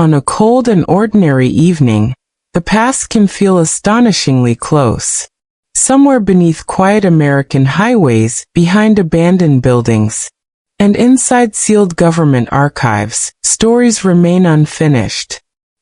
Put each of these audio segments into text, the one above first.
On a cold and ordinary evening, the past can feel astonishingly close. Somewhere beneath quiet American highways, behind abandoned buildings, and inside sealed government archives, stories remain unfinished.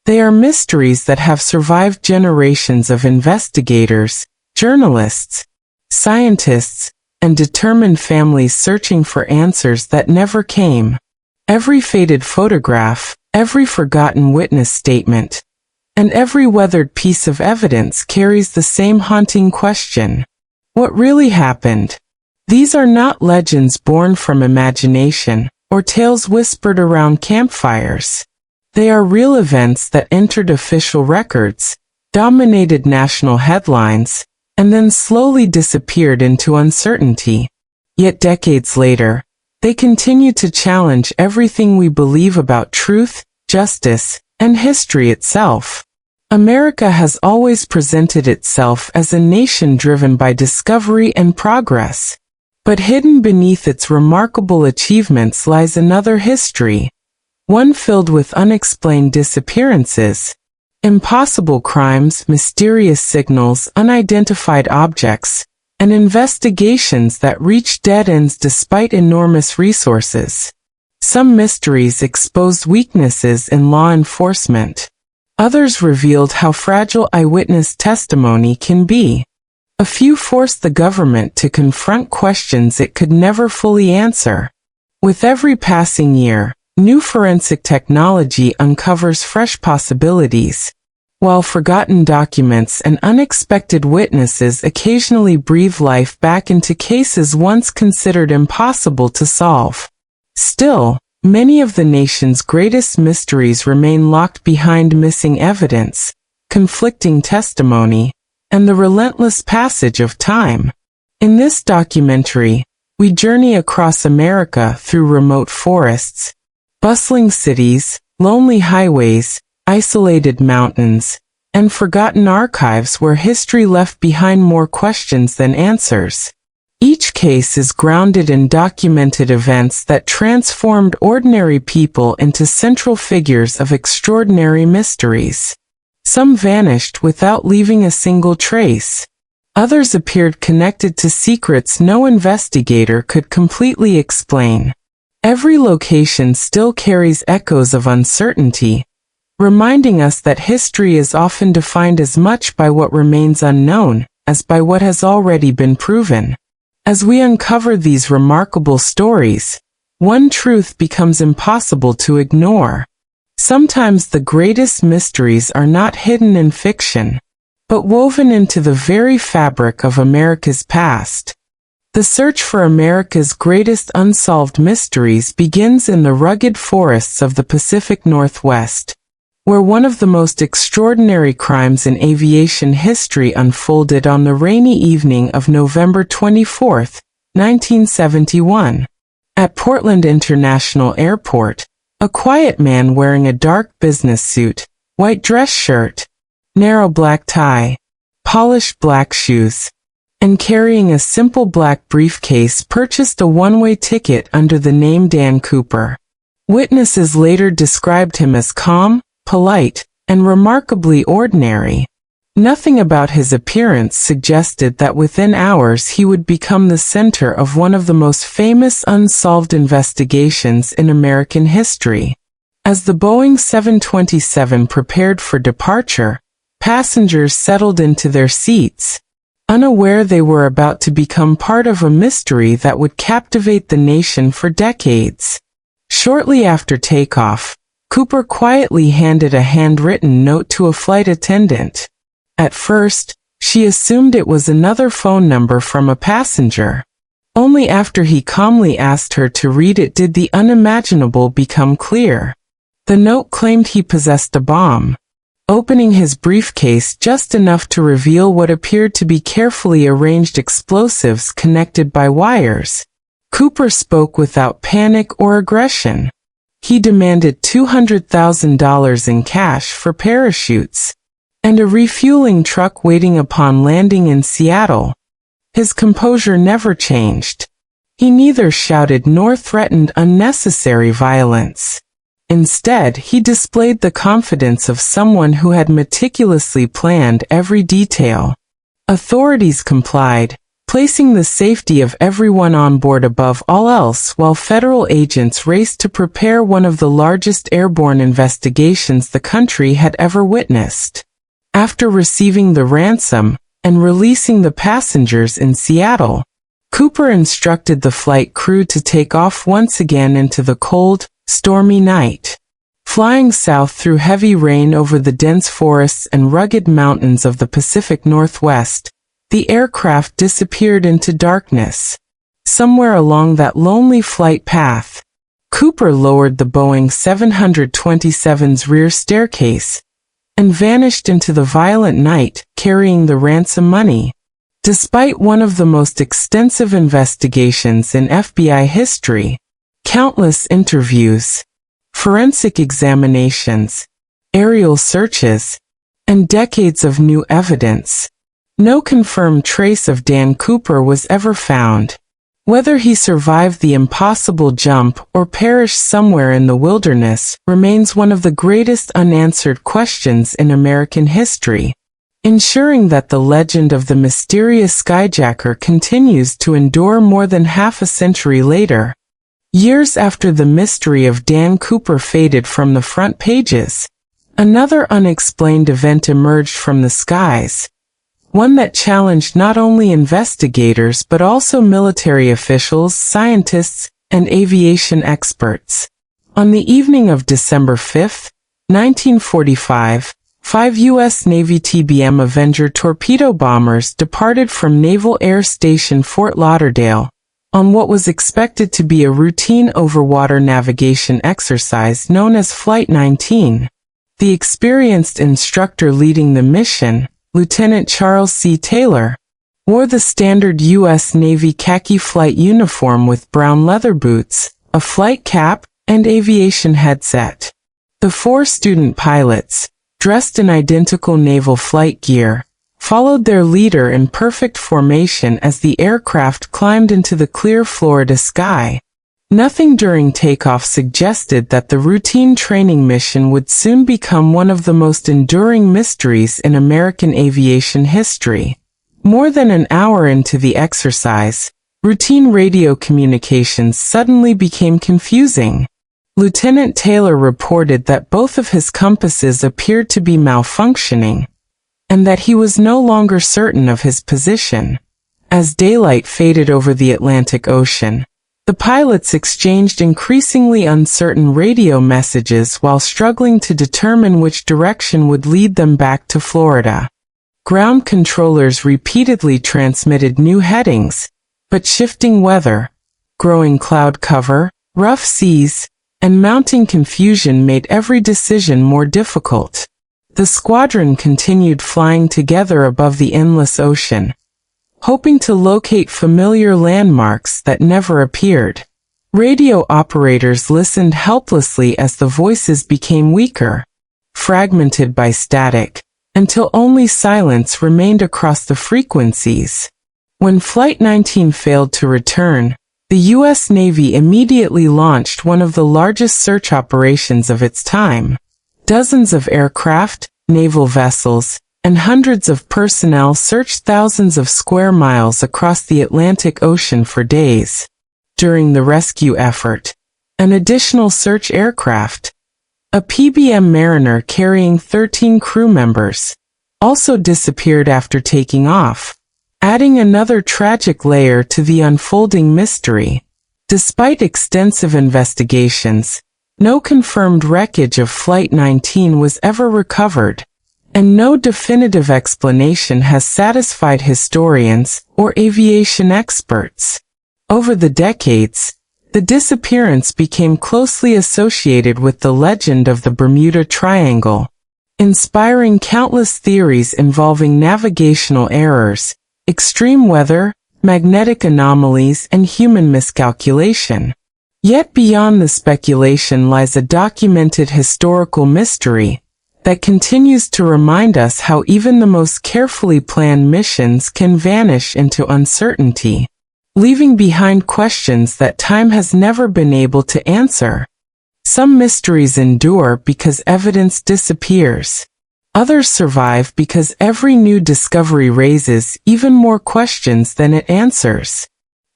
They are mysteries that have survived generations of investigators, journalists, scientists, and determined families searching for answers that never came. Every faded photograph, every forgotten witness statement, and every weathered piece of evidence carries the same haunting question. What really happened? These are not legends born from imagination, or tales whispered around campfires. They are real events that entered official records, dominated national headlines, and then slowly disappeared into uncertainty. Yet decades later, they continue to challenge everything we believe about truth, justice, and history itself. America has always presented itself as a nation driven by discovery and progress. But hidden beneath its remarkable achievements lies another history, one filled with unexplained disappearances, impossible crimes, mysterious signals, unidentified objects, and investigations that reach dead ends despite enormous resources. Some mysteries exposed weaknesses in law enforcement. Others revealed how fragile eyewitness testimony can be. A few forced the government to confront questions it could never fully answer. With every passing year, new forensic technology uncovers fresh possibilities, while forgotten documents and unexpected witnesses occasionally breathe life back into cases once considered impossible to solve. Still, many of the nation's greatest mysteries remain locked behind missing evidence, conflicting testimony, and the relentless passage of time. In this documentary, we journey across America through remote forests, bustling cities, lonely highways, isolated mountains, and forgotten archives where history left behind more questions than answers. Each case is grounded in documented events that transformed ordinary people into central figures of extraordinary mysteries. Some vanished without leaving a single trace. Others appeared connected to secrets no investigator could completely explain. Every location still carries echoes of uncertainty, reminding us that history is often defined as much by what remains unknown as by what has already been proven. As we uncover these remarkable stories, one truth becomes impossible to ignore. Sometimes the greatest mysteries are not hidden in fiction, but woven into the very fabric of America's past. The search for America's greatest unsolved mysteries begins in the rugged forests of the Pacific Northwest, where one of the most extraordinary crimes in aviation history unfolded on the rainy evening of November 24, 1971. At Portland International Airport, a quiet man wearing a dark business suit, white dress shirt, narrow black tie, polished black shoes, and carrying a simple black briefcase purchased a one-way ticket under the name Dan Cooper. Witnesses later described him as calm, polite, and remarkably ordinary. Nothing about his appearance suggested that within hours he would become the center of one of the most famous unsolved investigations in American history. As the Boeing 727 prepared for departure, passengers settled into their seats, unaware they were about to become part of a mystery that would captivate the nation for decades. Shortly after takeoff, Cooper quietly handed a handwritten note to a flight attendant. At first, she assumed it was another phone number from a passenger. Only after he calmly asked her to read it did the unimaginable become clear. The note claimed he possessed a bomb. Opening his briefcase just enough to reveal what appeared to be carefully arranged explosives connected by wires, Cooper spoke without panic or aggression. He demanded $200,000 in cash for parachutes and a refueling truck waiting upon landing in Seattle. His composure never changed. He neither shouted nor threatened unnecessary violence. Instead, he displayed the confidence of someone who had meticulously planned every detail. Authorities complied, placing the safety of everyone on board above all else while federal agents raced to prepare one of the largest airborne investigations the country had ever witnessed. After receiving the ransom and releasing the passengers in Seattle, Cooper instructed the flight crew to take off once again into the cold, stormy night. Flying south through heavy rain over the dense forests and rugged mountains of the Pacific Northwest, the aircraft disappeared into darkness. Somewhere along that lonely flight path, Cooper lowered the Boeing 727's rear staircase and vanished into the violent night, carrying the ransom money. Despite one of the most extensive investigations in FBI history, countless interviews, forensic examinations, aerial searches, and decades of new evidence, no confirmed trace of Dan Cooper was ever found. Whether he survived the impossible jump or perished somewhere in the wilderness remains one of the greatest unanswered questions in American history, ensuring that the legend of the mysterious skyjacker continues to endure more than half a century later. Years after the mystery of Dan Cooper faded from the front pages, another unexplained event emerged from the skies, one that challenged not only investigators but also military officials, scientists, and aviation experts. On the evening of December 5, 1945, 5 U.S. Navy TBM Avenger torpedo bombers departed from Naval Air Station Fort Lauderdale on what was expected to be a routine overwater navigation exercise known as Flight 19. The experienced instructor leading the mission, Lieutenant Charles C. Taylor, wore the standard U.S. Navy khaki flight uniform with brown leather boots, a flight cap, and aviation headset. The 4 student pilots, dressed in identical naval flight gear, followed their leader in perfect formation as the aircraft climbed into the clear Florida sky. Nothing during takeoff suggested that the routine training mission would soon become one of the most enduring mysteries in American aviation history. More than an hour into the exercise, routine radio communications suddenly became confusing. Lieutenant Taylor reported that both of his compasses appeared to be malfunctioning, and that he was no longer certain of his position. As daylight faded over the Atlantic Ocean, the pilots exchanged increasingly uncertain radio messages while struggling to determine which direction would lead them back to Florida. Ground controllers repeatedly transmitted new headings, but shifting weather, growing cloud cover, rough seas, and mounting confusion made every decision more difficult. The squadron continued flying together above the endless ocean, hoping to locate familiar landmarks that never appeared. Radio operators listened helplessly as the voices became weaker, fragmented by static, until only silence remained across the frequencies. When Flight 19 failed to return, the U.S. Navy immediately launched one of the largest search operations of its time. Dozens of aircraft, naval vessels, and hundreds of personnel searched thousands of square miles across the Atlantic Ocean for days. During the rescue effort, an additional search aircraft, a PBM Mariner carrying 13 crew members, also disappeared after taking off, adding another tragic layer to the unfolding mystery. Despite extensive investigations, no confirmed wreckage of Flight 19 was ever recovered, and no definitive explanation has satisfied historians or aviation experts. Over the decades, the disappearance became closely associated with the legend of the Bermuda Triangle, inspiring countless theories involving navigational errors, extreme weather, magnetic anomalies, and human miscalculation. Yet beyond the speculation lies a documented historical mystery that continues to remind us how even the most carefully planned missions can vanish into uncertainty, leaving behind questions that time has never been able to answer. Some mysteries endure because evidence disappears. Others survive because every new discovery raises even more questions than it answers.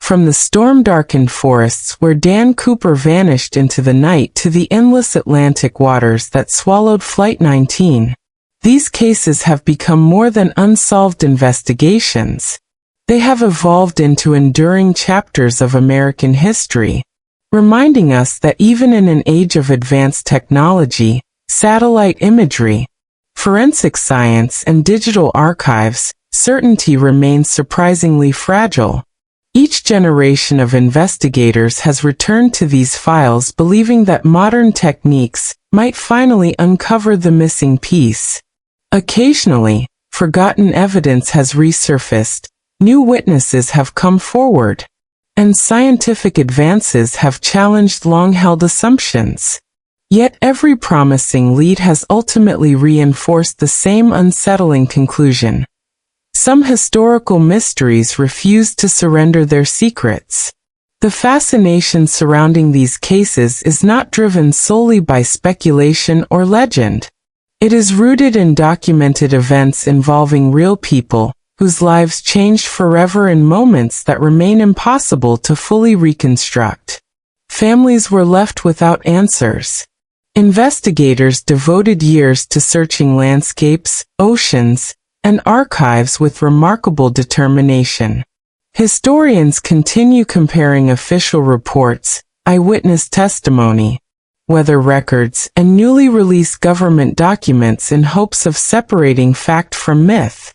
From the storm-darkened forests where Dan Cooper vanished into the night to the endless Atlantic waters that swallowed Flight 19, these cases have become more than unsolved investigations. They have evolved into enduring chapters of American history, reminding us that even in an age of advanced technology, satellite imagery, forensic science, and digital archives, certainty remains surprisingly fragile. Each generation of investigators has returned to these files believing that modern techniques might finally uncover the missing piece. Occasionally, forgotten evidence has resurfaced, new witnesses have come forward, and scientific advances have challenged long-held assumptions. Yet every promising lead has ultimately reinforced the same unsettling conclusion. Some historical mysteries refuse to surrender their secrets. The fascination surrounding these cases is not driven solely by speculation or legend. It is rooted in documented events involving real people, whose lives changed forever in moments that remain impossible to fully reconstruct. Families were left without answers. Investigators devoted years to searching landscapes, oceans, and archives with remarkable determination. Historians continue comparing official reports, eyewitness testimony, weather records, and newly released government documents in hopes of separating fact from myth.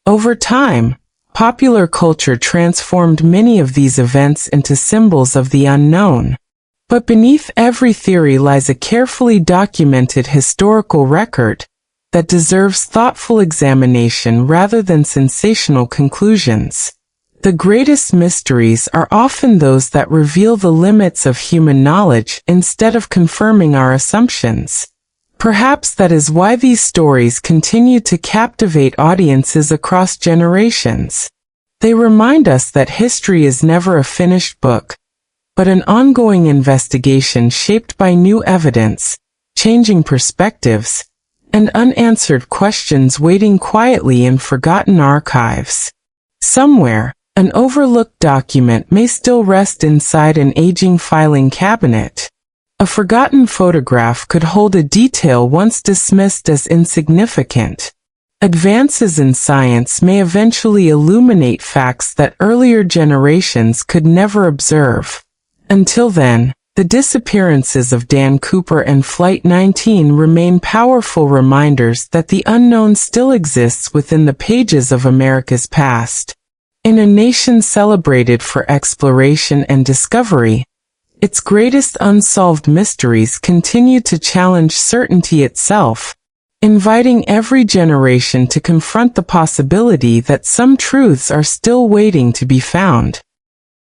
Over time, popular culture transformed many of these events into symbols of the unknown. But beneath every theory lies a carefully documented historical record that deserves thoughtful examination rather than sensational conclusions. The greatest mysteries are often those that reveal the limits of human knowledge instead of confirming our assumptions. Perhaps that is why these stories continue to captivate audiences across generations. They remind us that history is never a finished book, but an ongoing investigation shaped by new evidence, changing perspectives, and unanswered questions waiting quietly in forgotten archives. Somewhere, an overlooked document may still rest inside an aging filing cabinet. A forgotten photograph could hold a detail once dismissed as insignificant. Advances in science may eventually illuminate facts that earlier generations could never observe. Until then, the disappearances of Dan Cooper and Flight 19 remain powerful reminders that the unknown still exists within the pages of America's past. In a nation celebrated for exploration and discovery, its greatest unsolved mysteries continue to challenge certainty itself, inviting every generation to confront the possibility that some truths are still waiting to be found.